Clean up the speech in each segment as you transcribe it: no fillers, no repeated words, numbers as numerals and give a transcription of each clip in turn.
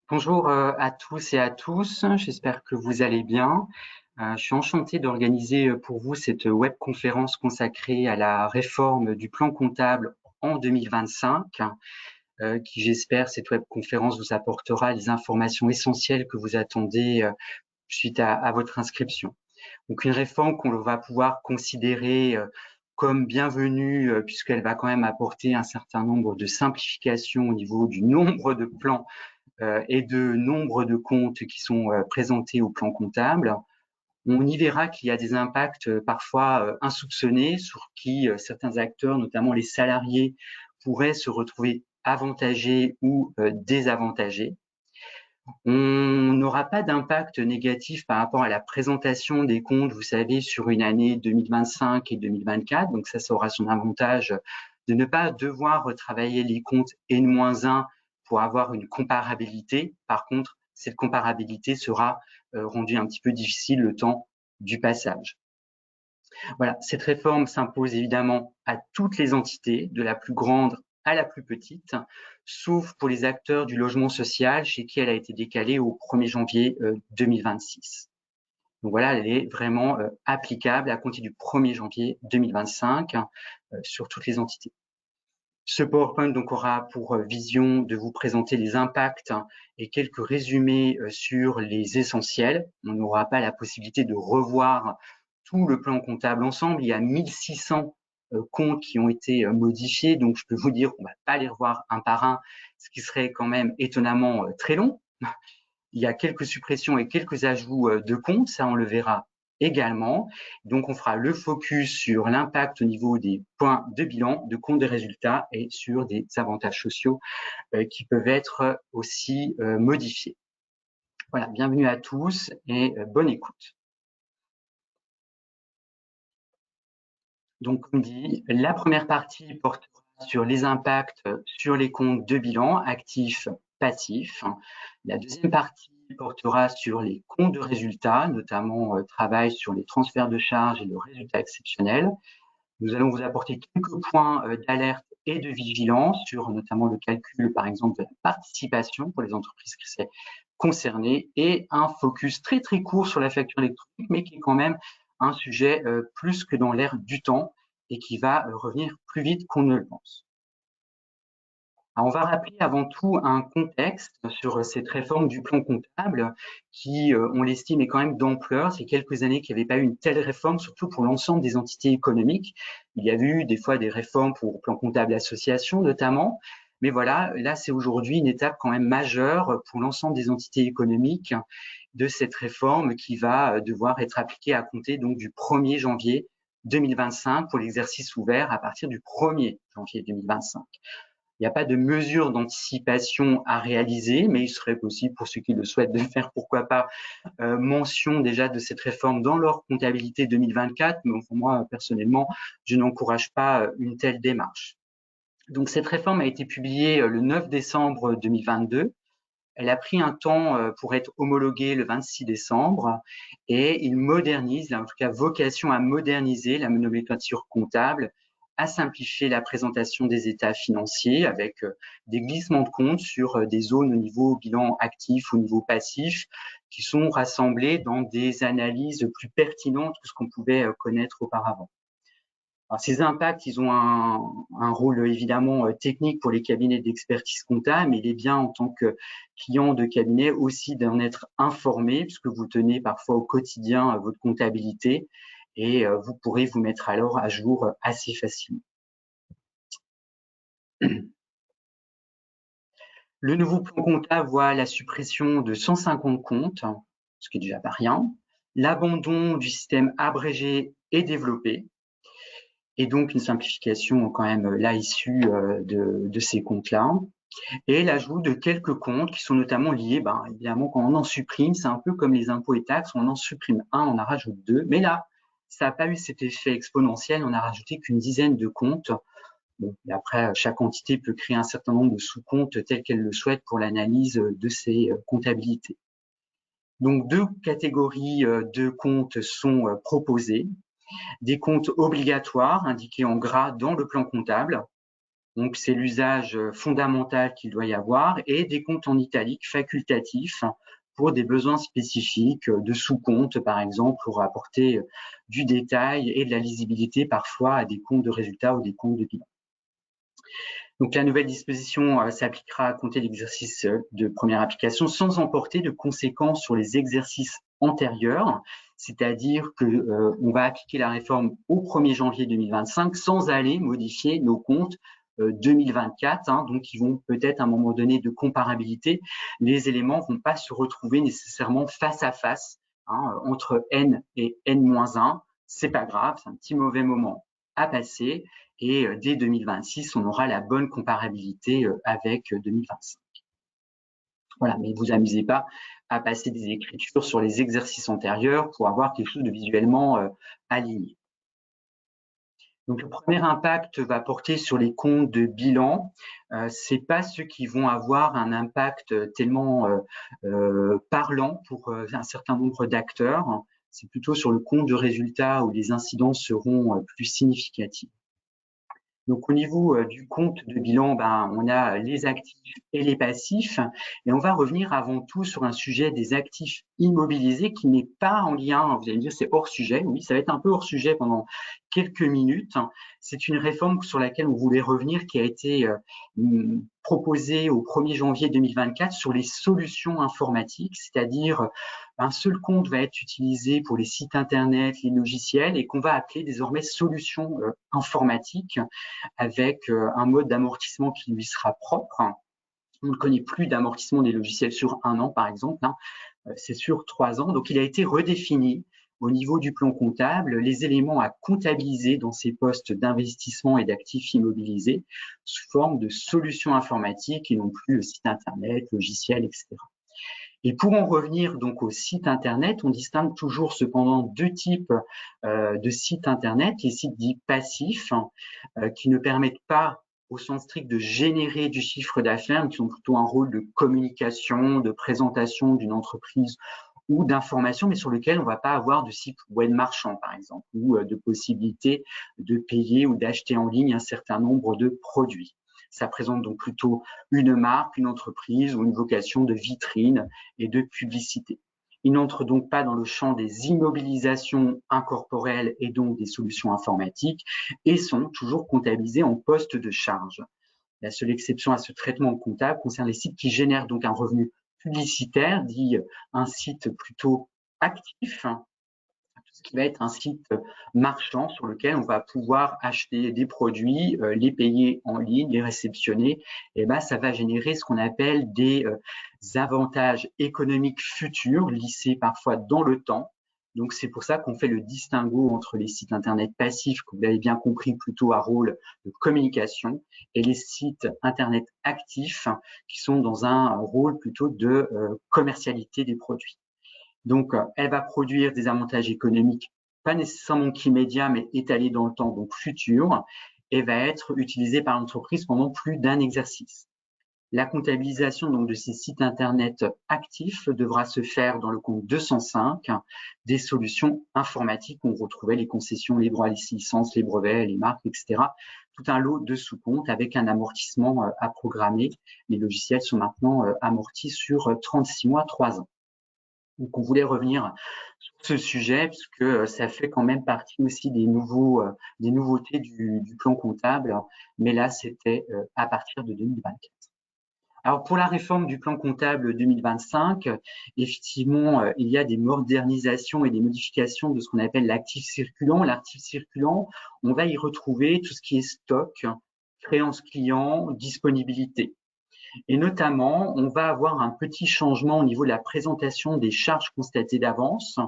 Bonjour à tous et à tous, j'espère que vous allez bien. Je suis enchanté d'organiser pour vous cette webconférence consacrée à la réforme du plan comptable en 2025, qui j'espère cette webconférence vous apportera les informations essentielles que vous attendez suite à votre inscription. Donc une réforme qu'on va pouvoir considérer comme bienvenue puisqu'elle va quand même apporter un certain nombre de simplifications au niveau du nombre de plans et de nombre de comptes qui sont présentés au plan comptable. On y verra qu'il y a des impacts parfois insoupçonnés sur qui certains acteurs, notamment les salariés, pourraient se retrouver avantagés ou désavantagés. On n'aura pas d'impact négatif par rapport à la présentation des comptes, vous savez, sur une année 2025 et 2024. Donc ça aura son avantage de ne pas devoir retravailler les comptes N-1 pour avoir une comparabilité. Par contre, cette comparabilité sera rendue un petit peu difficile le temps du passage. Voilà, cette réforme s'impose évidemment à toutes les entités, de la plus grande à la plus petite, sauf pour les acteurs du logement social chez qui elle a été décalée au 1er janvier 2026. Donc voilà, elle est vraiment applicable à compter du 1er janvier 2025 sur toutes les entités. Ce PowerPoint donc aura pour vision de vous présenter les impacts et quelques résumés sur les essentiels. On n'aura pas la possibilité de revoir tout le plan comptable ensemble. Il y a 1600 comptes qui ont été modifiés, donc je peux vous dire qu'on ne va pas les revoir un par un, ce qui serait quand même étonnamment très long. Il y a quelques suppressions et quelques ajouts de comptes, ça on le verra également. Donc on fera le focus sur l'impact au niveau des points de bilan, de compte de résultats et sur des avantages sociaux qui peuvent être aussi modifiés. Voilà, bienvenue à tous et bonne écoute. Donc, comme dit, la première partie portera sur les impacts sur les comptes de bilan, actifs, passifs. La deuxième partie portera sur les comptes de résultats, notamment travail sur les transferts de charges et le résultat exceptionnel. Nous allons vous apporter quelques points d'alerte et de vigilance sur notamment le calcul, par exemple, de la participation pour les entreprises qui seraient concernées et un focus très très court sur la facture électronique, mais qui est quand même un sujet plus que dans l'air du temps et qui va revenir plus vite qu'on ne le pense. Alors, on va rappeler avant tout un contexte sur cette réforme du plan comptable qui, on l'estime, est quand même d'ampleur. C'est quelques années qu'il n'y avait pas eu une telle réforme, surtout pour l'ensemble des entités économiques. Il y a eu des fois des réformes pour le plan comptable association notamment, mais voilà, là c'est aujourd'hui une étape quand même majeure pour l'ensemble des entités économiques de cette réforme qui va devoir être appliquée à compter donc du 1er janvier 2025 pour l'exercice ouvert à partir du 1er janvier 2025. Il n'y a pas de mesure d'anticipation à réaliser, mais il serait possible pour ceux qui le souhaitent de faire, pourquoi pas, mention déjà de cette réforme dans leur comptabilité 2024. Mais pour moi, personnellement, je n'encourage pas une telle démarche. Donc cette réforme a été publiée le 9 décembre 2022. Elle a pris un temps pour être homologuée le 26 décembre et il modernise, en tout cas vocation à moderniser la nomenclature comptable, à simplifier la présentation des états financiers avec des glissements de compte sur des zones au niveau bilan actif, au niveau passif, qui sont rassemblées dans des analyses plus pertinentes que ce qu'on pouvait connaître auparavant. Alors, ces impacts, ils ont un rôle évidemment technique pour les cabinets d'expertise comptable, mais il est bien en tant que client de cabinet aussi d'en être informé, puisque vous tenez parfois au quotidien votre comptabilité et vous pourrez vous mettre alors à jour assez facilement. Le nouveau plan comptable voit la suppression de 150 comptes, ce qui est déjà pas rien, l'abandon du système abrégé et développé, et donc une simplification quand même là issue de ces comptes-là, et l'ajout de quelques comptes qui sont notamment liés, évidemment quand on en supprime, c'est un peu comme les impôts et taxes, on en supprime un, on en rajoute deux, mais là, ça n'a pas eu cet effet exponentiel, on n'a rajouté qu'une dizaine de comptes. Bon, et après, chaque entité peut créer un certain nombre de sous-comptes tels qu'elle le souhaite pour l'analyse de ses comptabilités. Donc, deux catégories de comptes sont proposées. Des comptes obligatoires indiqués en gras dans le plan comptable. Donc, c'est l'usage fondamental qu'il doit y avoir, et des comptes en italique facultatifs pour des besoins spécifiques de sous-comptes, par exemple, pour apporter du détail et de la lisibilité parfois à des comptes de résultats ou des comptes de bilan. Donc, la nouvelle disposition s'appliquera à compter l'exercice de première application sans emporter de conséquences sur les exercices antérieurs, c'est-à-dire que on va appliquer la réforme au 1er janvier 2025 sans aller modifier nos comptes 2024, donc ils vont peut-être à un moment donné de comparabilité, les éléments vont pas se retrouver nécessairement face à face entre n et n-1, c'est pas grave, c'est un petit mauvais moment à passer. Et dès 2026, on aura la bonne comparabilité avec 2025. Voilà, mais vous amusez pas à passer des écritures sur les exercices antérieurs pour avoir quelque chose de visuellement aligné. Donc, le premier impact va porter sur les comptes de bilan. C'est pas ceux qui vont avoir un impact tellement parlant pour un certain nombre d'acteurs. C'est plutôt sur le compte de résultat où les incidences seront plus significatives. Donc, au niveau du compte de bilan, on a les actifs et les passifs. Et on va revenir avant tout sur un sujet des actifs immobilisés qui n'est pas en lien. Vous allez me dire, c'est hors sujet. Oui, ça va être un peu hors sujet pendant quelques minutes. C'est une réforme sur laquelle on voulait revenir qui a été proposée au 1er janvier 2024 sur les solutions informatiques, c'est-à-dire un seul compte va être utilisé pour les sites internet, les logiciels, et qu'on va appeler désormais solutions informatiques avec un mode d'amortissement qui lui sera propre. On ne connaît plus d'amortissement des logiciels sur 1 an, par exemple, c'est sur 3 ans. Donc, il a été redéfini au niveau du plan comptable, les éléments à comptabiliser dans ces postes d'investissement et d'actifs immobilisés sous forme de solutions informatiques et non plus site internet, logiciels, etc. Et pour en revenir donc au site internet, on distingue toujours cependant deux types de sites internet, les sites dits passifs qui ne permettent pas au sens strict de générer du chiffre d'affaires, mais qui ont plutôt un rôle de communication, de présentation d'une entreprise ou d'information, mais sur lequel on ne va pas avoir de site web marchand, par exemple, ou de possibilité de payer ou d'acheter en ligne un certain nombre de produits. Ça présente donc plutôt une marque, une entreprise ou une vocation de vitrine et de publicité. Ils n'entrent donc pas dans le champ des immobilisations incorporelles et donc des solutions informatiques et sont toujours comptabilisés en poste de charge. La seule exception à ce traitement comptable concerne les sites qui génèrent donc un revenu publicitaire, dit un site plutôt actif, tout ce qui va être un site marchand sur lequel on va pouvoir acheter des produits, les payer en ligne, les réceptionner, et ça va générer ce qu'on appelle des avantages économiques futurs, lissés parfois dans le temps. Donc, c'est pour ça qu'on fait le distinguo entre les sites internet passifs, que vous l'avez bien compris, plutôt à rôle de communication, et les sites internet actifs, qui sont dans un rôle plutôt de commercialité des produits. Donc, elle va produire des avantages économiques, pas nécessairement immédiats, mais étalés dans le temps, donc futurs, et va être utilisée par l'entreprise pendant plus d'un exercice. La comptabilisation donc de ces sites internet actifs devra se faire dans le compte 205 des solutions informatiques où on retrouvait les concessions, les droits, les licences, les brevets, les marques, etc. Tout un lot de sous-comptes avec un amortissement à programmer. Les logiciels sont maintenant amortis sur 36 mois, 3 ans. Donc, on voulait revenir sur ce sujet puisque ça fait quand même partie aussi des nouveautés du plan comptable, mais là, c'était à partir de 2024. Alors, pour la réforme du plan comptable 2025, effectivement, il y a des modernisations et des modifications de ce qu'on appelle l'actif circulant. L'actif circulant, on va y retrouver tout ce qui est stock, créance client, disponibilité. Et notamment, on va avoir un petit changement au niveau de la présentation des charges constatées d'avance.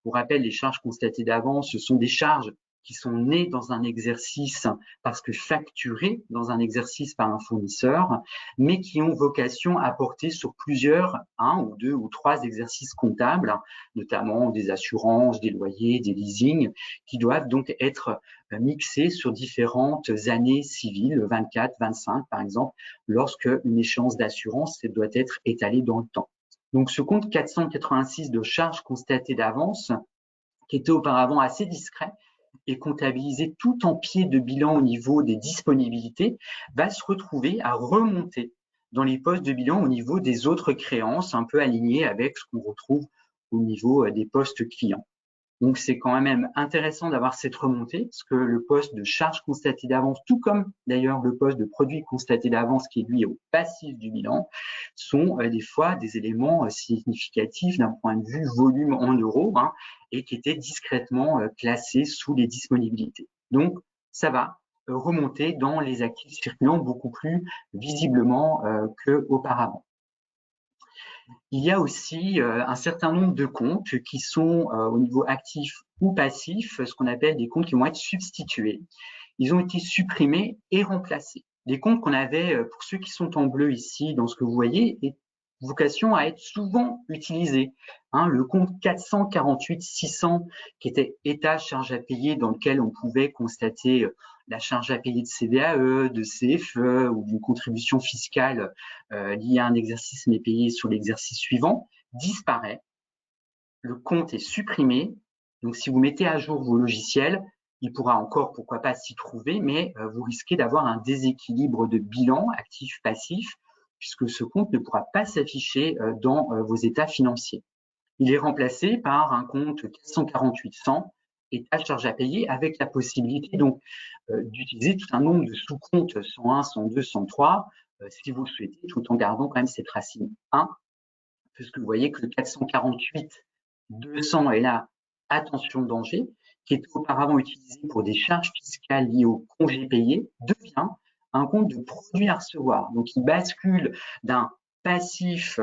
Pour rappel, les charges constatées d'avance, ce sont des charges qui sont nées dans un exercice parce que facturées dans un exercice par un fournisseur, mais qui ont vocation à porter sur plusieurs, 1 ou 2 ou 3 exercices comptables, notamment des assurances, des loyers, des leasings, qui doivent donc être mixés sur différentes années civiles, 24, 25 par exemple, lorsque une échéance d'assurance doit être étalée dans le temps. Donc, ce compte 486 de charges constatées d'avance, qui était auparavant assez discret, est comptabilisé tout en pied de bilan au niveau des disponibilités, va se retrouver à remonter dans les postes de bilan au niveau des autres créances, un peu alignées avec ce qu'on retrouve au niveau des postes clients. Donc, c'est quand même intéressant d'avoir cette remontée, parce que le poste de charge constatée d'avance, tout comme d'ailleurs le poste de produit constaté d'avance, qui est lui au passif du bilan, sont des fois des éléments significatifs d'un point de vue volume en euros, et qui étaient discrètement classés sous les disponibilités. Donc, ça va remonter dans les actifs circulants beaucoup plus visiblement qu'auparavant. Il y a aussi un certain nombre de comptes qui sont au niveau actif ou passif, ce qu'on appelle des comptes qui vont être substitués. Ils ont été supprimés et remplacés. Des comptes qu'on avait, pour ceux qui sont en bleu ici, dans ce que vous voyez, est vocation à être souvent utilisé. Le compte 448-600, qui était état charge à payer, dans lequel on pouvait constater la charge à payer de CVAE, de CFE ou d'une contribution fiscale liée à un exercice mais payée sur l'exercice suivant, disparaît. Le compte est supprimé. Donc, si vous mettez à jour vos logiciels, il pourra encore, pourquoi pas, s'y trouver, mais vous risquez d'avoir un déséquilibre de bilan actif-passif, puisque ce compte ne pourra pas s'afficher dans vos états financiers. Il est remplacé par un compte 448-100, état charge à payer, avec la possibilité donc d'utiliser tout un nombre de sous-comptes 101, 102, 103, si vous le souhaitez, tout en gardant quand même cette racine 1, puisque vous voyez que le 448-200 est là, attention danger, qui était auparavant utilisé pour des charges fiscales liées aux congés payés, devient un compte de produits à recevoir. Donc, il bascule d'un passif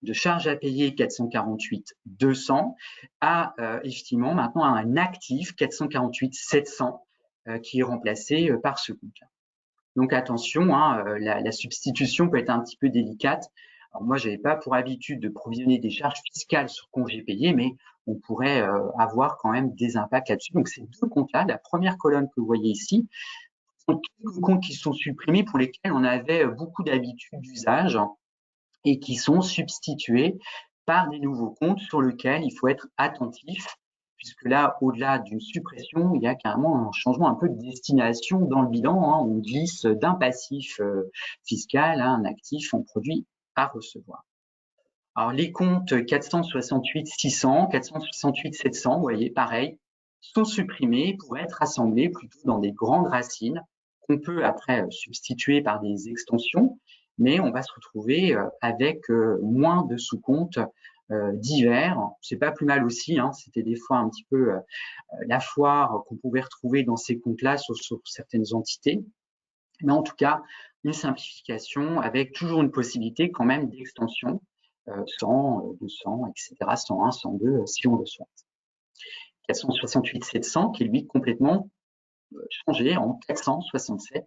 de charges à payer 448-200 à effectivement maintenant un actif 448-700 qui est remplacé par ce compte-là. Donc attention, la substitution peut être un petit peu délicate. Alors moi, j'avais pas pour habitude de provisionner des charges fiscales sur congés payés, mais on pourrait avoir quand même des impacts là-dessus. Donc ces deux comptes-là, la première colonne que vous voyez ici, sont quelques comptes qui sont supprimés pour lesquels on avait beaucoup d'habitude d'usage et qui sont substitués par des nouveaux comptes sur lesquels il faut être attentif, puisque là, au-delà d'une suppression, il y a carrément un changement un peu de destination dans le bilan. On glisse d'un passif fiscal à un actif en produit à recevoir. Alors, les comptes 468-600, 468-700, vous voyez, pareil, sont supprimés pour être assemblés plutôt dans des grandes racines qu'on peut après substituer par des extensions, mais on va se retrouver avec moins de sous-comptes divers. C'est pas plus mal aussi, c'était des fois un petit peu la foire qu'on pouvait retrouver dans ces comptes-là sur certaines entités. Mais en tout cas, une simplification avec toujours une possibilité quand même d'extension, 100, 200, etc., 101, 102, si on le souhaite. 468-700 qui est lui complètement changé en 467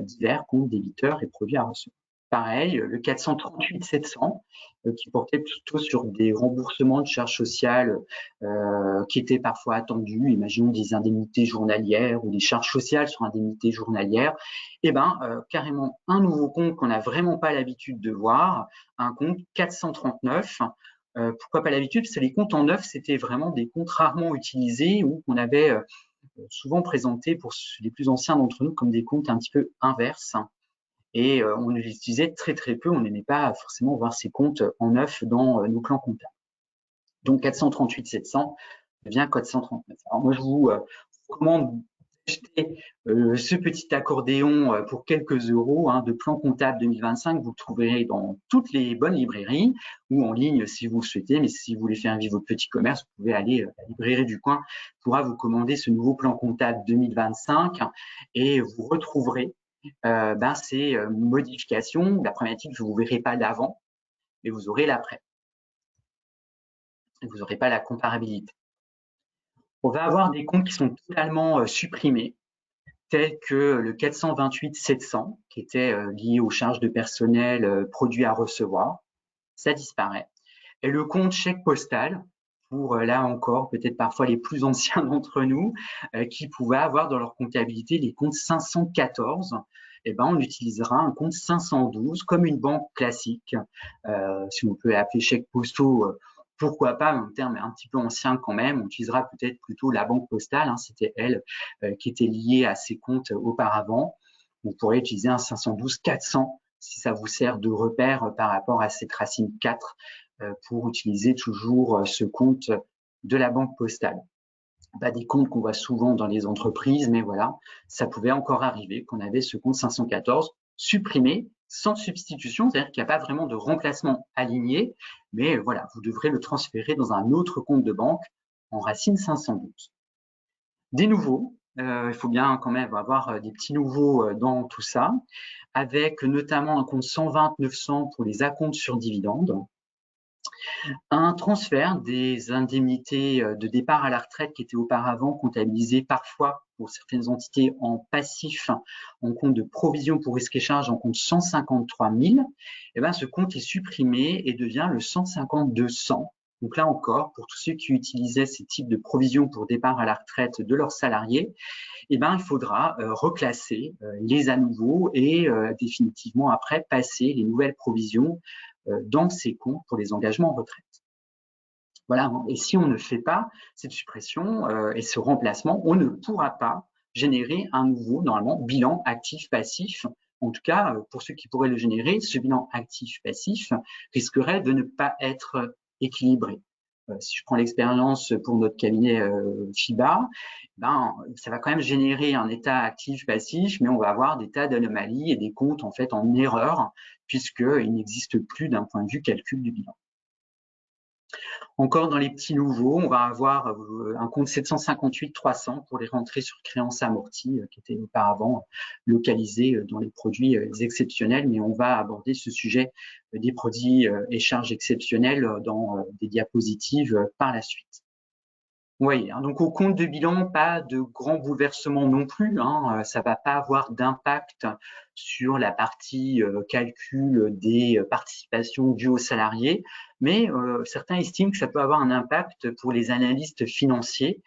divers comptes débiteurs et produits à recevoir. Pareil, le 438-700 qui portait plutôt sur des remboursements de charges sociales qui étaient parfois attendus, imaginons des indemnités journalières ou des charges sociales sur indemnités journalières, et carrément un nouveau compte qu'on n'a vraiment pas l'habitude de voir, un compte 439. Pourquoi pas l'habitude? Parce que les comptes en neuf, c'était vraiment des comptes rarement utilisés ou qu'on avait souvent présentés pour les plus anciens d'entre nous comme des comptes un petit peu inverses. Et on les utilisait très très peu, on n'aimait pas forcément voir ces comptes en neuf dans nos plans comptables. Donc 438-700 devient 439. Alors moi je vous recommande d'acheter ce petit accordéon pour quelques euros de plan comptable 2025. Vous le trouverez dans toutes les bonnes librairies ou en ligne si vous le souhaitez. Mais si vous voulez faire vivre votre petit commerce, vous pouvez aller à la librairie du coin pourra vous commander ce nouveau plan comptable 2025 et vous retrouverez ces modifications. La problématique, vous ne verrez pas l'avant, mais vous aurez l'après. Et vous n'aurez pas la comparabilité. On va avoir des comptes qui sont totalement supprimés, tels que le 428-700, qui était lié aux charges de personnel produits à recevoir. Ça disparaît. Et le compte chèque postal, pour là encore, peut-être parfois les plus anciens d'entre nous, qui pouvaient avoir dans leur comptabilité les comptes 514, on utilisera un compte 512 comme une banque classique. Si on peut appeler chèques postaux pourquoi pas, un terme un petit peu ancien quand même, on utilisera peut-être plutôt la banque postale, hein, c'était elle qui était liée à ces comptes auparavant. Vous pourrez utiliser un 512 400 si ça vous sert de repère par rapport à cette racine 4 pour utiliser toujours ce compte de la banque postale. Pas des comptes qu'on voit souvent dans les entreprises, mais voilà, ça pouvait encore arriver qu'on avait ce compte 514 supprimé sans substitution, c'est-à-dire qu'il n'y a pas vraiment de remplacement aligné, mais voilà, vous devrez le transférer dans un autre compte de banque en racine 512. Des nouveaux, il faut bien quand même avoir des petits nouveaux dans tout ça, avec notamment un compte 120-900 pour les acomptes sur dividendes, un transfert des indemnités de départ à la retraite qui étaient auparavant comptabilisées parfois pour certaines entités en passif, en compte de provision pour risque et charges en compte 153 000, et ben ce compte est supprimé et devient le 150-200. Donc là encore, pour tous ceux qui utilisaient ces types de provisions pour départ à la retraite de leurs salariés, eh ben, il faudra reclasser les à nouveau et définitivement après passer les nouvelles provisions dans ces comptes pour les engagements en retraite. Voilà. Et si on ne fait pas cette suppression et ce remplacement, on ne pourra pas générer un nouveau, normalement, bilan actif-passif. En tout cas, pour ceux qui pourraient le générer, ce bilan actif-passif risquerait de ne pas être équilibré. Si je prends l'expérience pour notre cabinet FIBA, ben, ça va quand même générer un état actif-passif, mais on va avoir des tas d'anomalies et des comptes en fait en erreur, puisqu'il n'existe plus d'un point de vue calcul du bilan. Encore dans les petits nouveaux, on va avoir un compte 758-300 pour les rentrées sur créances amorties qui étaient auparavant localisées dans les produits exceptionnels, mais on va aborder ce sujet des produits et charges exceptionnelles dans des diapositives par la suite. Vous voyez, hein, donc au compte de bilan, pas de grands bouleversements non plus, hein, ça va pas avoir d'impact sur la partie calcul des participations dues aux salariés, mais certains estiment que ça peut avoir un impact pour les analystes financiers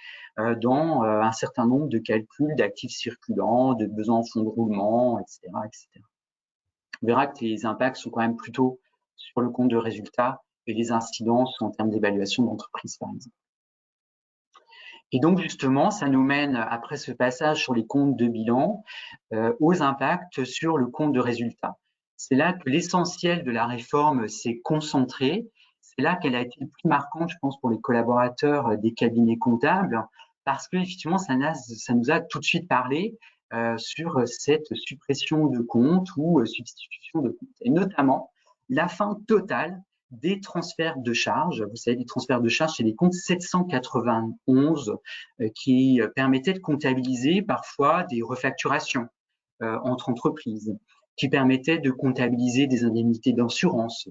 dans un certain nombre de calculs d'actifs circulants, de besoins en fonds de roulement, etc., etc. On verra que les impacts sont quand même plutôt sur le compte de résultat et les incidences en termes d'évaluation d'entreprise, par exemple. Et donc, justement, ça nous mène, après ce passage sur les comptes de bilan, aux impacts sur le compte de résultat. C'est là que l'essentiel de la réforme s'est concentré. C'est là qu'elle a été le plus marquante, je pense, pour les collaborateurs des cabinets comptables, parce que effectivement, ça nous a tout de suite parlé sur cette suppression de comptes ou substitution de comptes, et notamment la fin totale des transferts de charges. Vous savez, les transferts de charges, c'est les comptes 791 qui permettaient de comptabiliser parfois des refacturations entre entreprises, qui permettaient de comptabiliser des indemnités d'assurance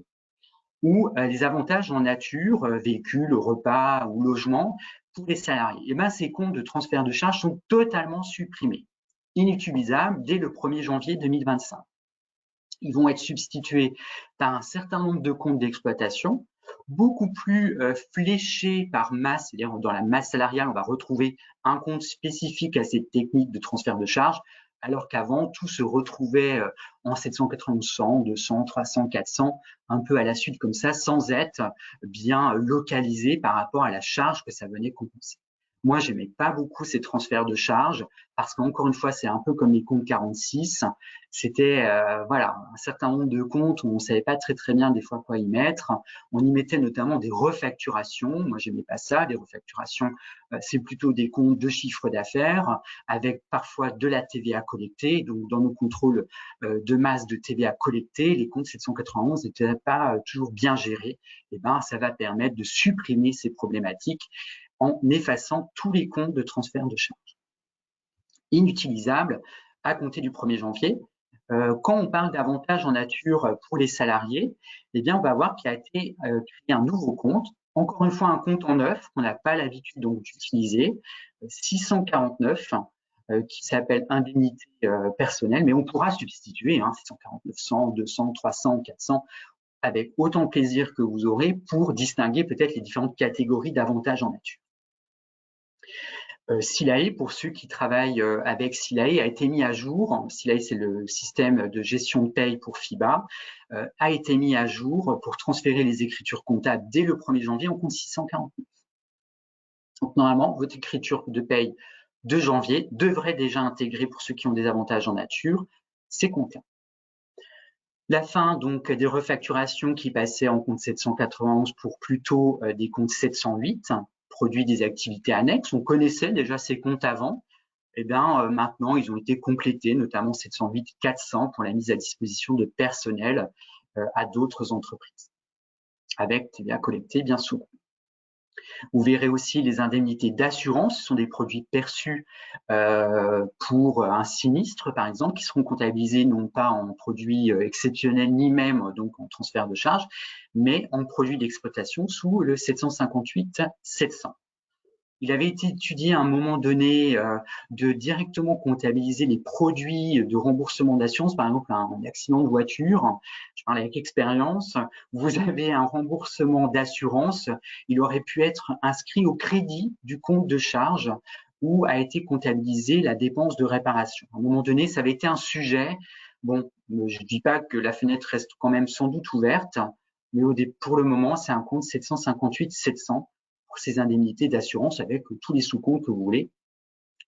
ou les avantages en nature, véhicules, repas ou logements pour les salariés. Et ben, ces comptes de transfert de charges sont totalement supprimés, inutilisables dès le 1er janvier 2025. Ils vont être substitués par un certain nombre de comptes d'exploitation, beaucoup plus fléchés par masse, c'est-à-dire dans la masse salariale, on va retrouver un compte spécifique à cette technique de transfert de charges, alors qu'avant, tout se retrouvait en 791, 100, 200, 300, 400, un peu à la suite comme ça, sans être bien localisé par rapport à la charge que ça venait compenser. Moi, j'aimais pas beaucoup ces transferts de charges parce qu'encore une fois, c'est un peu comme les comptes 46. C'était voilà, un certain nombre de comptes où on savait pas très bien des fois quoi y mettre. On y mettait notamment des refacturations. Moi, j'aimais pas ça. Les refacturations, c'est plutôt des comptes de chiffre d'affaires avec parfois de la TVA collectée. Donc, dans nos contrôles de masse de TVA collectée, les comptes 791 n'étaient pas toujours bien gérés. Et ben, ça va permettre de supprimer ces problématiques en effaçant tous les comptes de transfert de charges inutilisables à compter du 1er janvier. Quand on parle d'avantages en nature pour les salariés, eh bien, on va voir qu'il a été créé un nouveau compte, encore une fois un compte en neuf qu'on n'a pas l'habitude d'utiliser, 649, qui s'appelle indemnité personnelle, mais on pourra substituer 649, 100, 200, 300, 400, avec autant de plaisir que vous aurez pour distinguer peut-être les différentes catégories d'avantages en nature. Silae, pour ceux qui travaillent avec Silae, a été mis à jour. Silae, c'est le système de gestion de paye pour FIBA, a été mis à jour pour transférer les écritures comptables dès le 1er janvier en compte 649. Donc, normalement, votre écriture de paye de janvier devrait déjà intégrer, pour ceux qui ont des avantages en nature, ces comptes-là. La fin donc des refacturations qui passaient en compte 791 pour plutôt des comptes 708, produits des activités annexes. On connaissait déjà ces comptes avant. Et bien, maintenant, ils ont été complétés, notamment 708 400 pour la mise à disposition de personnel à d'autres entreprises, avec TVA collectée bien souvent. Vous verrez aussi les indemnités d'assurance, ce sont des produits perçus pour un sinistre, par exemple, qui seront comptabilisés non pas en produits exceptionnels ni même donc en transfert de charge, mais en produits d'exploitation sous le 758 700. Il avait été étudié à un moment donné de directement comptabiliser les produits de remboursement d'assurance, par exemple un accident de voiture. Je parle avec expérience. Vous avez un remboursement d'assurance, il aurait pu être inscrit au crédit du compte de charge où a été comptabilisée la dépense de réparation. À un moment donné, ça avait été un sujet. Bon, je ne dis pas que la fenêtre reste quand même sans doute ouverte, mais pour le moment, c'est un compte 758 700 pour ces indemnités d'assurance avec tous les sous-comptes que vous voulez.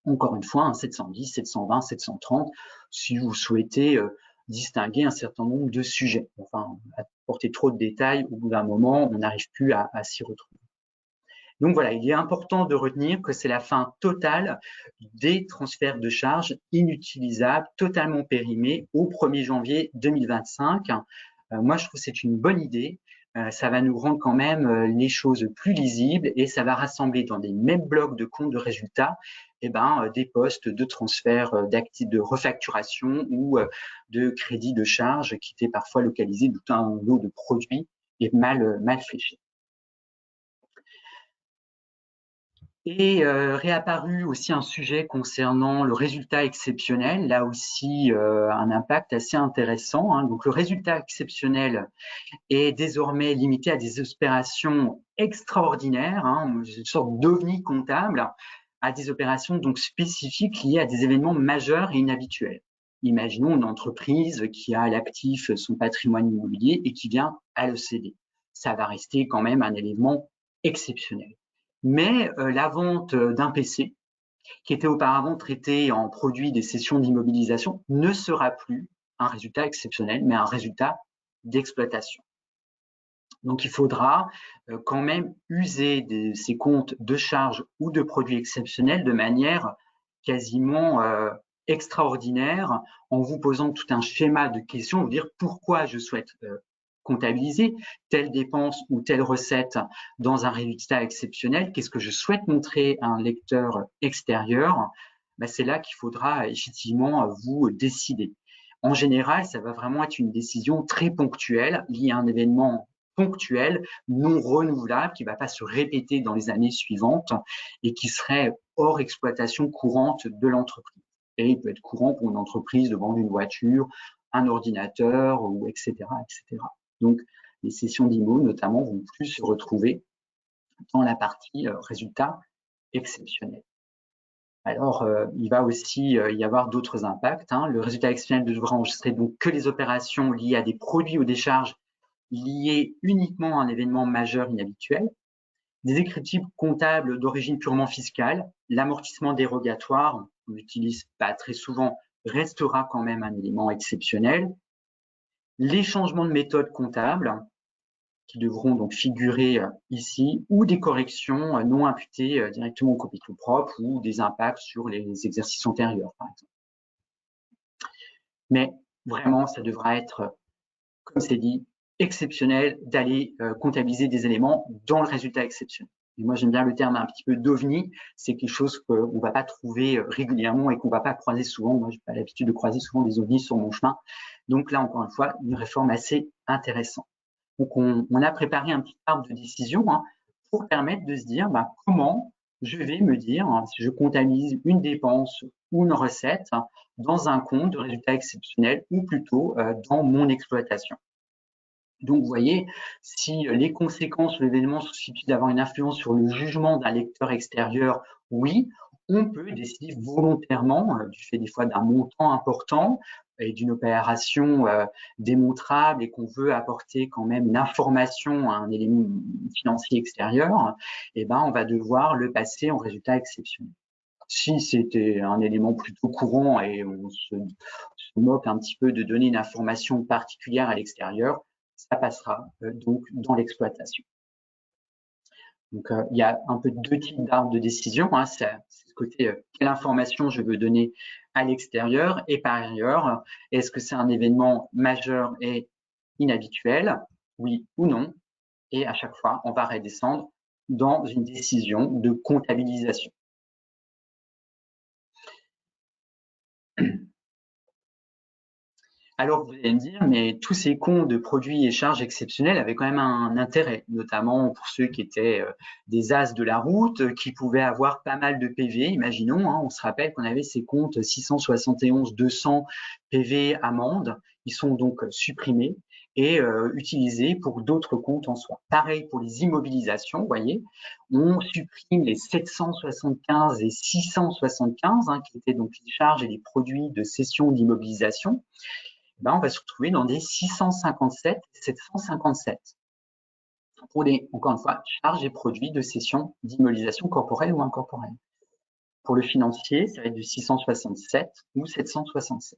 Encore une fois, 710, 720, 730, si vous souhaitez distinguer un certain nombre de sujets. Enfin, apporter trop de détails, au bout d'un moment, on n'arrive plus à s'y retrouver. Donc voilà, il est important de retenir que c'est la fin totale des transferts de charges inutilisables, totalement périmés au 1er janvier 2025. Moi, je trouve que c'est une bonne idée. Ça va nous rendre quand même les choses plus lisibles et ça va rassembler dans des mêmes blocs de comptes de résultats des postes de transfert d'actifs de refacturation ou de crédit de charge qui étaient parfois localisés dans un lot de produits et mal fléchés. Et réapparu aussi un sujet concernant le résultat exceptionnel, là aussi un impact assez intéressant. Hein. Donc le résultat exceptionnel est désormais limité à des opérations extraordinaires, hein, une sorte d'ovni comptable, à des opérations donc spécifiques liées à des événements majeurs et inhabituels. Imaginons une entreprise qui a à l'actif son patrimoine immobilier et qui vient à le céder. Ça va rester quand même un élément exceptionnel. Mais la vente d'un PC, qui était auparavant traité en produit des cessions d'immobilisation, ne sera plus un résultat exceptionnel, mais un résultat d'exploitation. Donc, il faudra quand même user de ces comptes de charges ou de produits exceptionnels de manière quasiment extraordinaire, en vous posant tout un schéma de questions, vous dire pourquoi je souhaite comptabiliser telle dépense ou telle recette dans un résultat exceptionnel, qu'est-ce que je souhaite montrer à un lecteur extérieur, c'est là qu'il faudra effectivement vous décider. En général, ça va vraiment être une décision très ponctuelle, liée à un événement ponctuel, non renouvelable, qui ne va pas se répéter dans les années suivantes et qui serait hors exploitation courante de l'entreprise. Et il peut être courant pour une entreprise de vendre une voiture, un ordinateur, ou etc., etc. Donc, les cessions d'IMO, notamment, vont plus se retrouver dans la partie résultat exceptionnel. Alors, il va aussi y avoir d'autres impacts. Hein. Le résultat exceptionnel ne devra enregistrer donc que les opérations liées à des produits ou des charges liées uniquement à un événement majeur inhabituel, des écritures comptables d'origine purement fiscale, l'amortissement dérogatoire, on n'utilise pas très souvent, restera quand même un élément exceptionnel, les changements de méthode comptable, qui devront donc figurer ici, ou des corrections non imputées directement au capitaux propre ou des impacts sur les exercices antérieurs, par exemple. Mais vraiment, ça devra être, comme c'est dit, exceptionnel d'aller comptabiliser des éléments dans le résultat exceptionnel. Et moi, j'aime bien le terme un petit peu d'ovni, c'est quelque chose qu'on ne va pas trouver régulièrement et qu'on ne va pas croiser souvent. Moi, je n'ai pas l'habitude de croiser souvent des ovnis sur mon chemin. Donc là, encore une fois, une réforme assez intéressante. Donc, on a préparé un petit arbre de décision pour permettre de se dire comment je vais me dire si je comptabilise une dépense ou une recette dans un compte de résultat exceptionnel ou plutôt dans mon exploitation. Donc, vous voyez, si les conséquences de l'événement suscitent d'avoir une influence sur le jugement d'un lecteur extérieur, oui, on peut décider volontairement, du fait des fois d'un montant important et d'une opération démontrable et qu'on veut apporter quand même une information à un élément financier extérieur, eh ben, on va devoir le passer en résultat exceptionnel. Si c'était un élément plutôt courant et on se moque un petit peu de donner une information particulière à l'extérieur, ça passera donc dans l'exploitation. Donc, il y a un peu deux types d'arbres de décision. Hein. C'est ce côté quelle information je veux donner à l'extérieur et par ailleurs, est-ce que c'est un événement majeur et inhabituel, oui ou non? Et à chaque fois, on va redescendre dans une décision de comptabilisation. Alors, vous allez me dire, mais tous ces comptes de produits et charges exceptionnels avaient quand même un intérêt, notamment pour ceux qui étaient des as de la route, qui pouvaient avoir pas mal de PV. Imaginons, hein, on se rappelle qu'on avait ces comptes 671 200 PV amendes. Ils sont donc supprimés et utilisés pour d'autres comptes en soi. Pareil pour les immobilisations, vous voyez, on supprime les 775 et 675, hein, qui étaient donc les charges et les produits de cession d'immobilisation. Ben, on va se retrouver dans des 657 et 757 pour les, encore une fois, charges et produits de cession d'immobilisation corporelle ou incorporelle. Pour le financier, ça va être du 667 ou 767.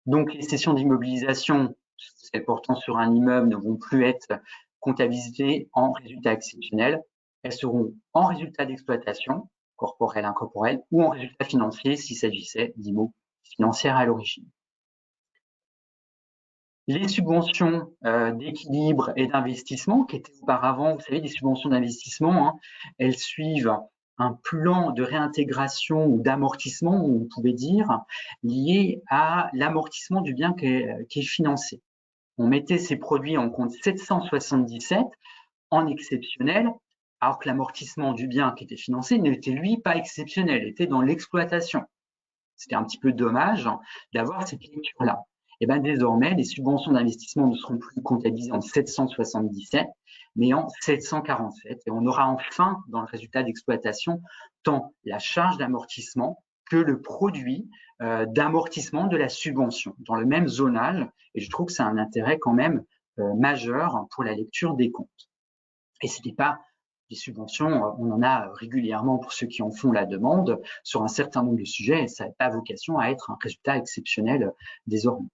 Donc, les cessions d'immobilisation, celles portant sur un immeuble, ne vont plus être comptabilisées en résultat exceptionnel. Elles seront en résultat d'exploitation, corporel, incorporel, ou en résultat financier s'il s'agissait d'immo financières à l'origine. Les subventions d'équilibre et d'investissement, qui étaient auparavant, vous savez, des subventions d'investissement, hein, elles suivent un plan de réintégration ou d'amortissement, on pouvait dire, lié à l'amortissement du bien qui est financé. On mettait ces produits en compte 777 en exceptionnel, alors que l'amortissement du bien qui était financé n'était lui pas exceptionnel, était dans l'exploitation. C'était un petit peu dommage d'avoir cette lecture-là. Et bien désormais, les subventions d'investissement ne seront plus comptabilisées en 777, mais en 747. Et on aura enfin, dans le résultat d'exploitation, tant la charge d'amortissement que le produit d'amortissement de la subvention, dans le même zonage. Et je trouve que c'est un intérêt quand même majeur pour la lecture des comptes. Et ce n'est pas des subventions, on en a régulièrement pour ceux qui en font la demande sur un certain nombre de sujets et ça n'a pas vocation à être un résultat exceptionnel désormais.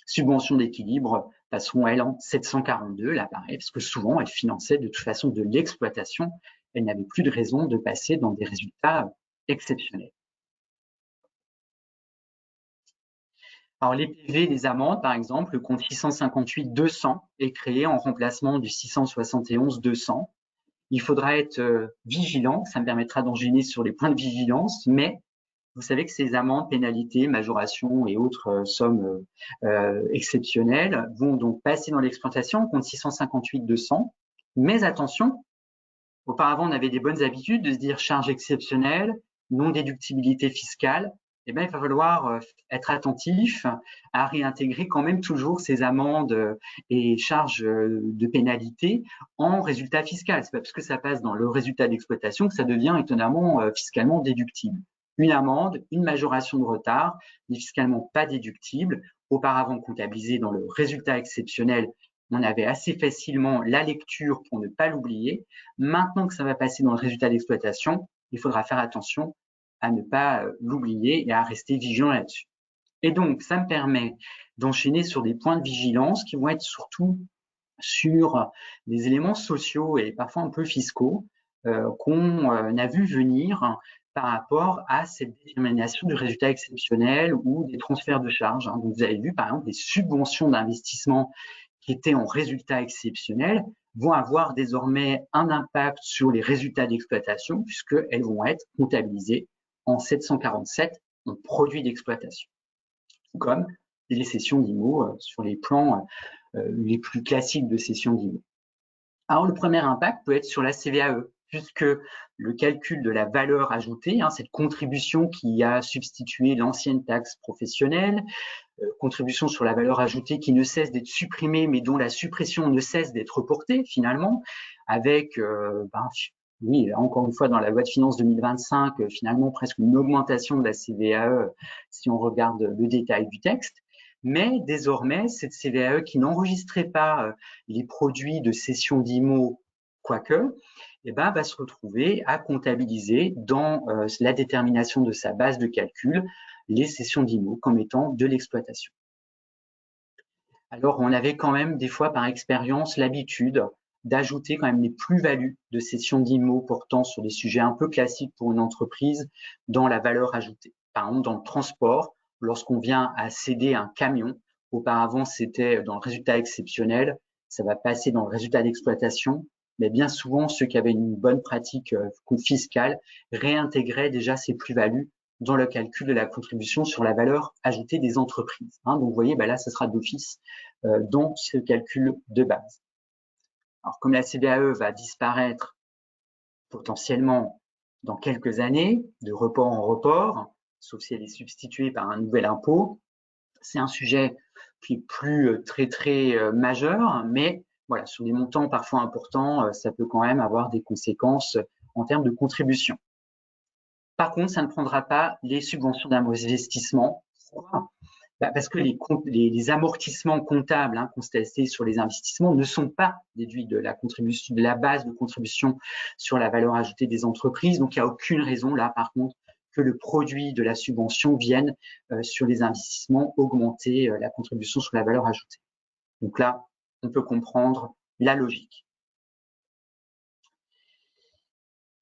Subventions d'équilibre passeront, elles, en 742, là pareil, parce que souvent, elles finançaient de toute façon de l'exploitation. Elles n'avaient plus de raison de passer dans des résultats exceptionnels. Alors, les PV, les amendes, par exemple, le compte 658-200 est créé en remplacement du 671-200. Il faudra être vigilant, ça me permettra d'enchaîner sur les points de vigilance, mais vous savez que ces amendes, pénalités, majorations et autres sommes exceptionnelles vont donc passer dans l'exploitation compte 658-200. Mais attention, auparavant, on avait des bonnes habitudes de se dire charge exceptionnelle, non-déductibilité fiscale. Eh bien, il va falloir être attentif à réintégrer quand même toujours ces amendes et charges de pénalité en résultat fiscal. C'est pas parce que ça passe dans le résultat d'exploitation que ça devient étonnamment fiscalement déductible. Une amende, une majoration de retard n'est fiscalement pas déductible. Auparavant comptabilisé dans le résultat exceptionnel, on avait assez facilement la lecture pour ne pas l'oublier. Maintenant que ça va passer dans le résultat d'exploitation, il faudra faire attention à ne pas l'oublier et à rester vigilant là-dessus. Et donc, ça me permet d'enchaîner sur des points de vigilance qui vont être surtout sur des éléments sociaux et parfois un peu fiscaux qu'on a vu venir par rapport à cette détermination du résultat exceptionnel ou des transferts de charges. Donc, vous avez vu, par exemple, des subventions d'investissement qui étaient en résultat exceptionnel vont avoir désormais un impact sur les résultats d'exploitation puisqu'elles vont être comptabilisées en 747 en produits d'exploitation, comme les cessions d'IMO sur les plans les plus classiques de cession d'IMO. Alors, le premier impact peut être sur la CVAE, puisque le calcul de la valeur ajoutée, cette contribution qui a substitué l'ancienne taxe professionnelle, contribution sur la valeur ajoutée qui ne cesse d'être supprimée, mais dont la suppression ne cesse d'être reportée finalement, avec oui, encore une fois, dans la loi de finances 2025, finalement presque une augmentation de la CVAE si on regarde le détail du texte. Mais désormais, cette CVAE qui n'enregistrait pas les produits de cession d'IMO, quoique, eh ben, va se retrouver à comptabiliser dans la détermination de sa base de calcul les cessions d'IMO comme étant de l'exploitation. Alors, on avait quand même des fois par expérience l'habitude d'ajouter quand même les plus-values de cession d'IMO portant sur des sujets un peu classiques pour une entreprise dans la valeur ajoutée. Par exemple, dans le transport, lorsqu'on vient à céder un camion, auparavant c'était dans le résultat exceptionnel, ça va passer dans le résultat d'exploitation, mais bien souvent ceux qui avaient une bonne pratique fiscale réintégraient déjà ces plus-values dans le calcul de la contribution sur la valeur ajoutée des entreprises. Donc, vous voyez, là, ce sera d'office dans ce calcul de base. Alors, comme la CVAE va disparaître potentiellement dans quelques années, de report en report, sauf si elle est substituée par un nouvel impôt, c'est un sujet qui est plus très majeur, mais voilà, sur des montants parfois importants, ça peut quand même avoir des conséquences en termes de contribution. Par contre, ça ne prendra pas les subventions d'investissement. Pourquoi ? Parce que les amortissements comptables constatés sur les investissements ne sont pas déduits de la contribution, de la base de contribution sur la valeur ajoutée des entreprises. Donc, il n'y a aucune raison là, par contre, que le produit de la subvention vienne sur les investissements augmenter la contribution sur la valeur ajoutée. Donc là, on peut comprendre la logique.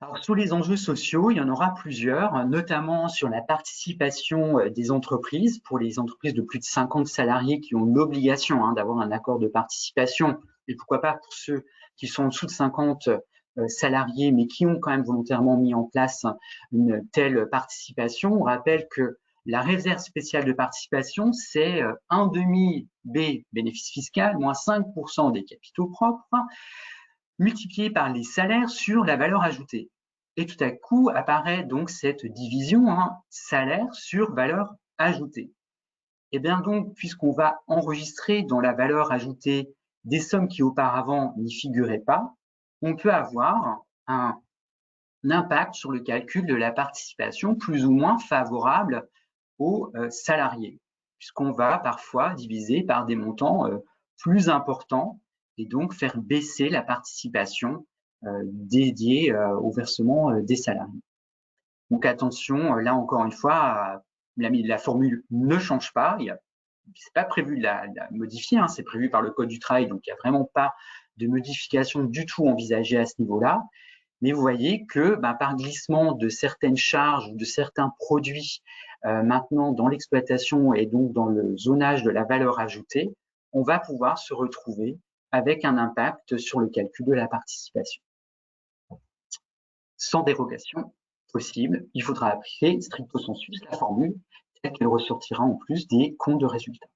Alors, sur les enjeux sociaux, il y en aura plusieurs, notamment sur la participation des entreprises, pour les entreprises de plus de 50 salariés qui ont l'obligation d'avoir un accord de participation, et pourquoi pas pour ceux qui sont en dessous de 50 salariés, mais qui ont quand même volontairement mis en place une telle participation. On rappelle que la réserve spéciale de participation, c'est 1,5 B bénéfice fiscal moins 5% des capitaux propres, multiplié par les salaires sur la valeur ajoutée. Et tout à coup apparaît donc cette division salaire sur valeur ajoutée. Et bien donc, puisqu'on va enregistrer dans la valeur ajoutée des sommes qui auparavant n'y figuraient pas, on peut avoir un impact sur le calcul de la participation plus ou moins favorable aux salariés, puisqu'on va parfois diviser par des montants plus importants et donc faire baisser la participation dédiée au versement des salariés. Donc attention, là encore une fois, la formule ne change pas, c'est pas prévu de la modifier, c'est prévu par le Code du travail, donc il n'y a vraiment pas de modification du tout envisagée à ce niveau-là. Mais vous voyez que par glissement de certaines charges ou de certains produits maintenant dans l'exploitation et donc dans le zonage de la valeur ajoutée, on va pouvoir se retrouver avec un impact sur le calcul de la participation. Sans dérogation possible, il faudra appliquer stricto sensu la formule telle qu'elle ressortira en plus des comptes de résultats.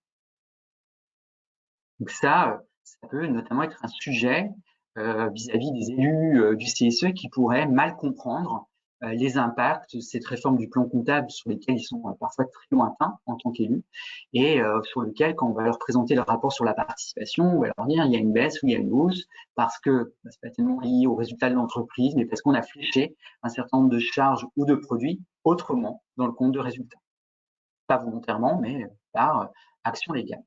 Donc ça peut notamment être un sujet vis-à-vis des élus du CSE qui pourraient mal comprendre les impacts de cette réforme du plan comptable sur lesquels ils sont parfois très lointains en tant qu'élus et sur lesquels, quand on va leur présenter le rapport sur la participation, on va leur dire il y a une baisse ou il y a une hausse parce que c'est pas tellement lié aux résultats de l'entreprise, mais parce qu'on a fléché un certain nombre de charges ou de produits autrement dans le compte de résultats. Pas volontairement, mais par action légale.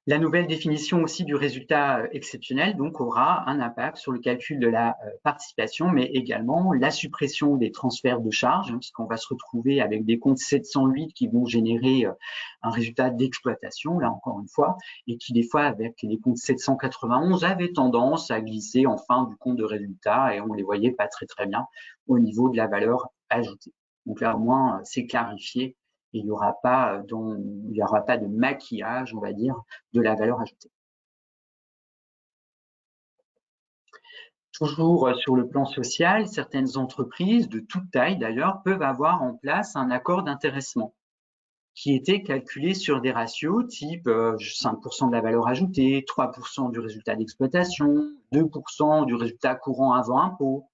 La nouvelle définition aussi du résultat exceptionnel donc aura un impact sur le calcul de la participation, mais également la suppression des transferts de charges, puisqu'on va se retrouver avec des comptes 708 qui vont générer un résultat d'exploitation, là encore une fois, et qui des fois avec les comptes 791 avaient tendance à glisser en fin du compte de résultat et on les voyait pas très bien au niveau de la valeur ajoutée. Donc là au moins c'est clarifié. Et il n'y aura pas de maquillage, on va dire, de la valeur ajoutée. Toujours sur le plan social, certaines entreprises, de toute taille d'ailleurs, peuvent avoir en place un accord d'intéressement qui était calculé sur des ratios type 5% de la valeur ajoutée, 3% du résultat d'exploitation, 2% du résultat courant avant impôt.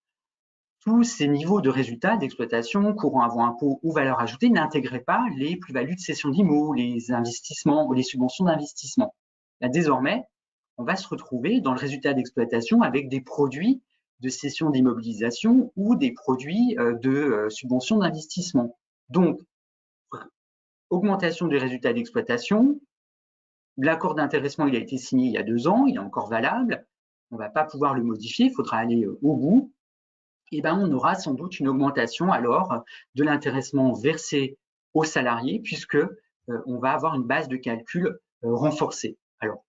Tous ces niveaux de résultats d'exploitation, courant avant impôt ou valeur ajoutée, n'intégraient pas les plus-values de cession d'IMO, les investissements ou les subventions d'investissement. Là, désormais, on va se retrouver dans le résultat d'exploitation avec des produits de cession d'immobilisation ou des produits de subvention d'investissement. Donc, augmentation des résultats d'exploitation, l'accord d'intéressement il a été signé il y a 2 ans, il est encore valable, on ne va pas pouvoir le modifier, il faudra aller au bout. Et ben, on aura sans doute une augmentation alors de l'intéressement versé aux salariés puisque on va avoir une base de calcul renforcée. Alors,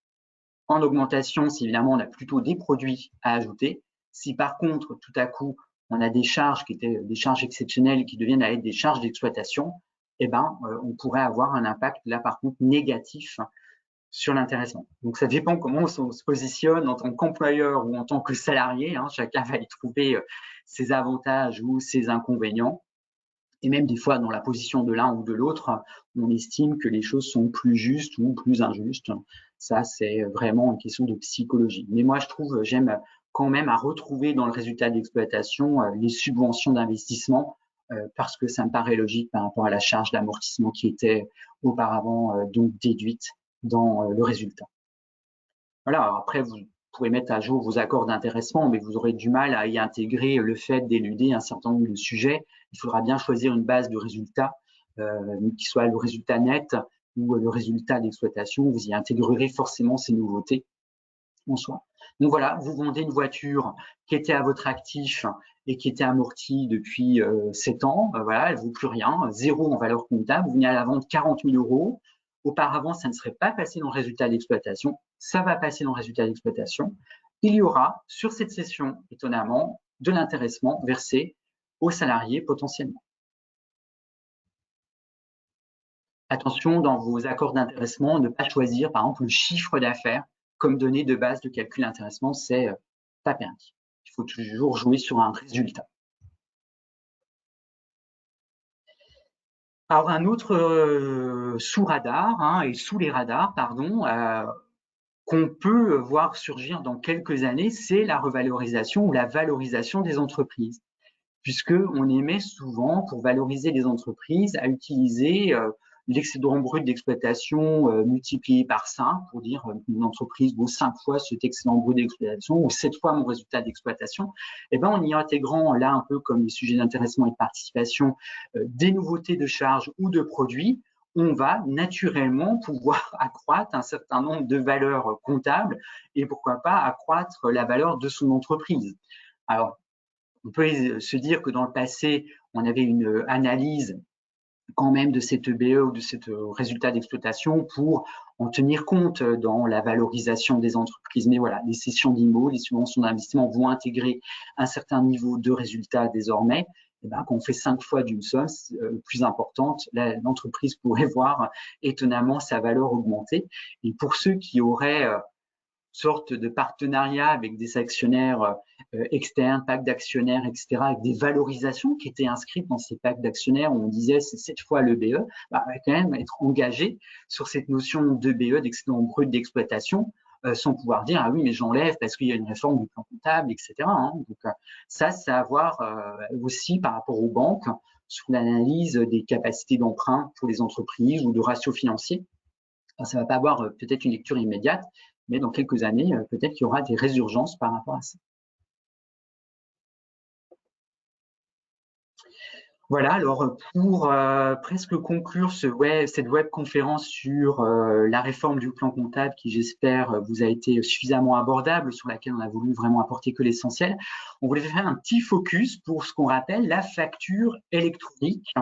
en augmentation, si évidemment on a plutôt des produits à ajouter. Si par contre, tout à coup, on a des charges qui étaient des charges exceptionnelles qui deviennent à être des charges d'exploitation, eh ben, on pourrait avoir un impact là par contre négatif sur l'intéressement. Donc ça dépend comment on se positionne en tant qu'employeur ou en tant que salarié. Hein, chacun va y trouver ses avantages ou ses inconvénients. Et même des fois, dans la position de l'un ou de l'autre, on estime que les choses sont plus justes ou plus injustes. Ça, c'est vraiment une question de psychologie. Mais moi, je trouve, j'aime quand même à retrouver dans le résultat d'exploitation les subventions d'investissement parce que ça me paraît logique par rapport à la charge d'amortissement qui était auparavant donc déduite dans le résultat. Voilà, alors après, vous pourrez mettre à jour vos accords d'intéressement, mais vous aurez du mal à y intégrer le fait d'éluder un certain nombre de sujets. Il faudra bien choisir une base de résultats qui soit le résultat net ou le résultat d'exploitation. Vous y intégrerez forcément ces nouveautés en soi. Donc voilà, vous vendez une voiture qui était à votre actif et qui était amortie depuis 7 ans. Voilà, elle ne vaut plus rien, 0 en valeur comptable. Vous venez à la vente 40 000 euros. Auparavant, ça ne serait pas passé dans le résultat d'exploitation. Ça va passer dans le résultat d'exploitation. Il y aura sur cette cession, étonnamment, de l'intéressement versé aux salariés potentiellement. Attention, dans vos accords d'intéressement, ne pas choisir, par exemple, le chiffre d'affaires comme donnée de base de calcul d'intéressement, c'est pas permis. Il faut toujours jouer sur un résultat. Alors, un autre sous radar, hein, et sous les radars, pardon, qu'on peut voir surgir dans quelques années, c'est la revalorisation ou la valorisation des entreprises. Puisqu'on émet souvent, pour valoriser les entreprises, à utiliser l'excédent brut d'exploitation multiplié par 5 pour dire une entreprise vaut 5 fois cet excédent brut d'exploitation ou 7 fois mon résultat d'exploitation. Et ben, en y intégrant là un peu comme les sujets d'intéressement et de participation des nouveautés de charges ou de produits, on va naturellement pouvoir accroître un certain nombre de valeurs comptables et pourquoi pas accroître la valeur de son entreprise. Alors, on peut se dire que dans le passé, on avait une analyse quand même de cette EBE ou de ce résultat d'exploitation pour en tenir compte dans la valorisation des entreprises. Mais voilà, les cessions d'IMO, les subventions d'investissement vont intégrer un certain niveau de résultats désormais. Et ben, quand on fait 5 fois d'une somme plus importante, l'entreprise pourrait voir étonnamment sa valeur augmenter. Et pour ceux qui auraient sorte de partenariat avec des actionnaires externes, packs d'actionnaires, etc., avec des valorisations qui étaient inscrites dans ces packs d'actionnaires où on disait c'est 7 fois l'EBE, bah, on va quand même être engagé sur cette notion d'EBE, d'excédent brut d'exploitation, sans pouvoir dire ah oui mais j'enlève parce qu'il y a une réforme du plan comptable, etc. Hein. Donc ça, c'est à voir aussi par rapport aux banques sur l'analyse des capacités d'emprunt pour les entreprises ou de ratios financiers. Alors, ça ne va pas avoir peut-être une lecture immédiate, mais dans quelques années, peut-être qu'il y aura des résurgences par rapport à ça. Voilà, alors pour presque conclure cette webconférence sur la réforme du plan comptable qui, j'espère, vous a été suffisamment abordable, sur laquelle on a voulu vraiment apporter que l'essentiel, on voulait faire un petit focus pour ce qu'on rappelle la facture électronique.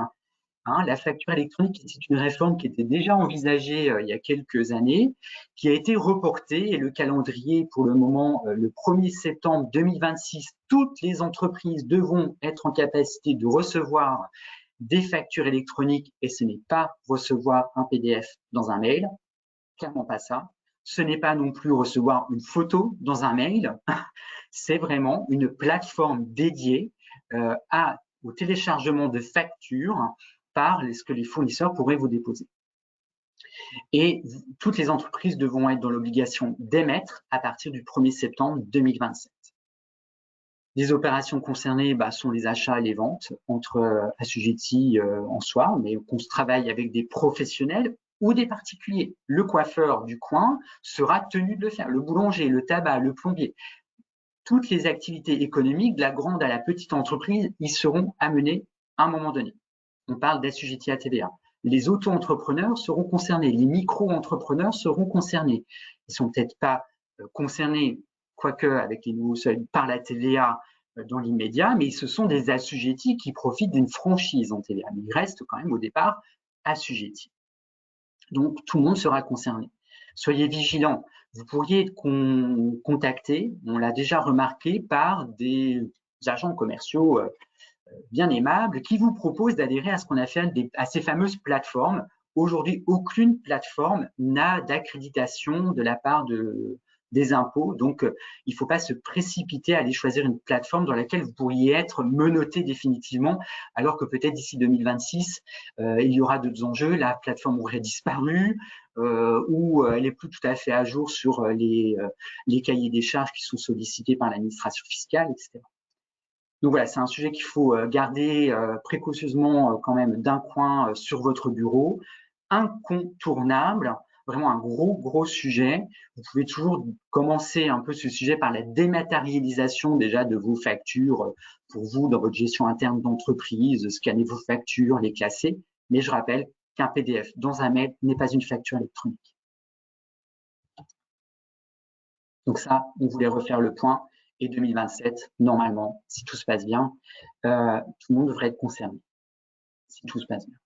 Hein, la facture électronique, c'est une réforme qui était déjà envisagée il y a quelques années, qui a été reportée et le calendrier pour le moment, le 1er septembre 2026, toutes les entreprises devront être en capacité de recevoir des factures électroniques et ce n'est pas recevoir un PDF dans un mail, clairement pas ça. Ce n'est pas non plus recevoir une photo dans un mail, c'est vraiment une plateforme dédiée au téléchargement de factures par ce que les fournisseurs pourraient vous déposer. Et toutes les entreprises devront être dans l'obligation d'émettre à partir du 1er septembre 2027. Les opérations concernées sont les achats et les ventes entre assujettis en soi, mais qu'on se travaille avec des professionnels ou des particuliers. Le coiffeur du coin sera tenu de le faire, le boulanger, le tabac, le plombier. toutes les activités économiques, de la grande à la petite entreprise, y seront amenées à un moment donné. On parle d'assujettis à TVA. Les auto-entrepreneurs seront concernés, les micro-entrepreneurs seront concernés. Ils ne sont peut-être pas concernés, quoique avec les nouveaux seuils, par la TVA dans l'immédiat, mais ce sont des assujettis qui profitent d'une franchise en TVA. Mais ils restent quand même au départ assujettis. Donc, tout le monde sera concerné. Soyez vigilants. Vous pourriez être contacté, on l'a déjà remarqué, par des agents commerciaux bien aimables qui vous proposent d'adhérer à ce qu'on appelle à ces fameuses plateformes. Aujourd'hui, aucune plateforme n'a d'accréditation de la part des impôts. Donc, il ne faut pas se précipiter à aller choisir une plateforme dans laquelle vous pourriez être menotté définitivement, alors que peut-être d'ici 2026, il y aura d'autres enjeux. La plateforme aurait disparu ou elle n'est plus tout à fait à jour sur les cahiers des charges qui sont sollicités par l'administration fiscale, etc. Donc voilà, c'est un sujet qu'il faut garder précautionneusement quand même d'un coin sur votre bureau. Incontournable, vraiment un gros sujet. Vous pouvez toujours commencer un peu ce sujet par la dématérialisation déjà de vos factures pour vous dans votre gestion interne d'entreprise, scanner vos factures, les classer. Mais je rappelle qu'un PDF dans un mail n'est pas une facture électronique. Donc ça, on voulait refaire le point. Et 2027, normalement, si tout se passe bien, tout le monde devrait être concerné, si tout se passe bien.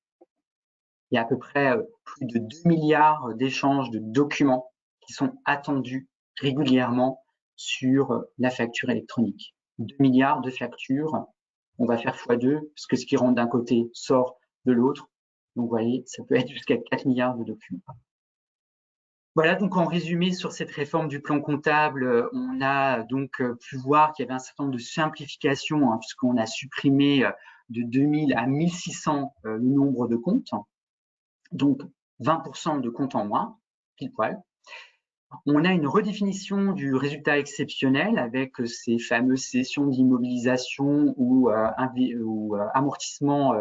Il y a à peu près plus de 2 milliards d'échanges de documents qui sont attendus régulièrement sur la facture électronique. 2 milliards de factures, on va faire x2, parce que ce qui rentre d'un côté sort de l'autre. Donc, vous voyez, ça peut être jusqu'à 4 milliards de documents. Voilà, donc en résumé sur cette réforme du plan comptable, on a donc pu voir qu'il y avait un certain nombre de simplifications, hein, puisqu'on a supprimé de 2000 à 1600 le nombre de comptes, donc 20% de comptes en moins, pile poil. On a une redéfinition du résultat exceptionnel avec ces fameuses sessions d'immobilisation ou amortissement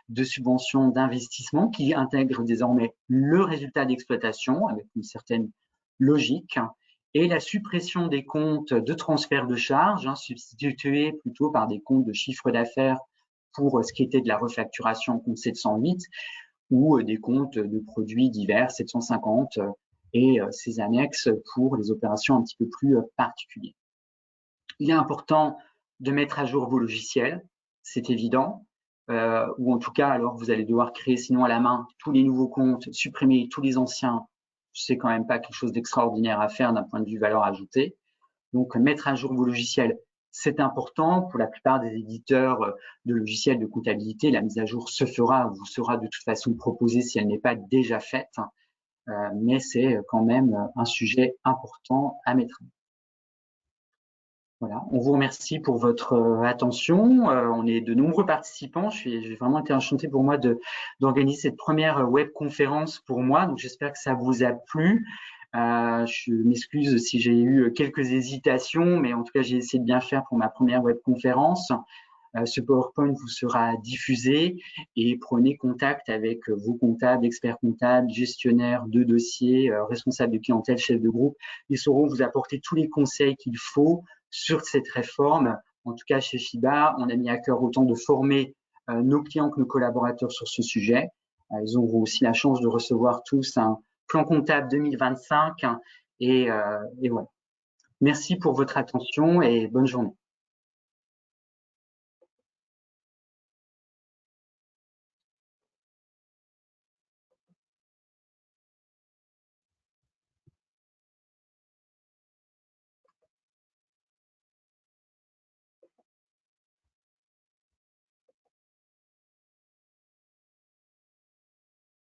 de subventions d'investissement qui intègrent désormais le résultat d'exploitation avec une certaine logique et la suppression des comptes de transfert de charges, substitués plutôt par des comptes de chiffre d'affaires pour ce qui était de la refacturation compte 708 ou des comptes de produits divers 750 et ses annexes pour les opérations un petit peu plus particulières. Il est important de mettre à jour vos logiciels, c'est évident, ou en tout cas, alors vous allez devoir créer sinon à la main tous les nouveaux comptes, supprimer tous les anciens, c'est quand même pas quelque chose d'extraordinaire à faire d'un point de vue valeur ajoutée. Donc, mettre à jour vos logiciels, c'est important. Pour la plupart des éditeurs de logiciels de comptabilité, la mise à jour se fera, vous sera de toute façon proposée si elle n'est pas déjà faite. Mais c'est quand même un sujet important à mettre. Voilà, on vous remercie pour votre attention. On est de nombreux participants. J'ai vraiment été enchanté pour moi d'organiser cette première webconférence pour moi. Donc j'espère que ça vous a plu. Je m'excuse si j'ai eu quelques hésitations, mais en tout cas j'ai essayé de bien faire pour ma première webconférence. Ce PowerPoint vous sera diffusé et prenez contact avec vos comptables, experts comptables, gestionnaires de dossiers, responsables de clientèle, chefs de groupe. Ils sauront vous apporter tous les conseils qu'il faut sur cette réforme. En tout cas, chez FIBA, on a mis à cœur autant de former nos clients que nos collaborateurs sur ce sujet. Ils auront aussi la chance de recevoir tous un plan comptable 2025 et voilà. Merci pour votre attention et bonne journée.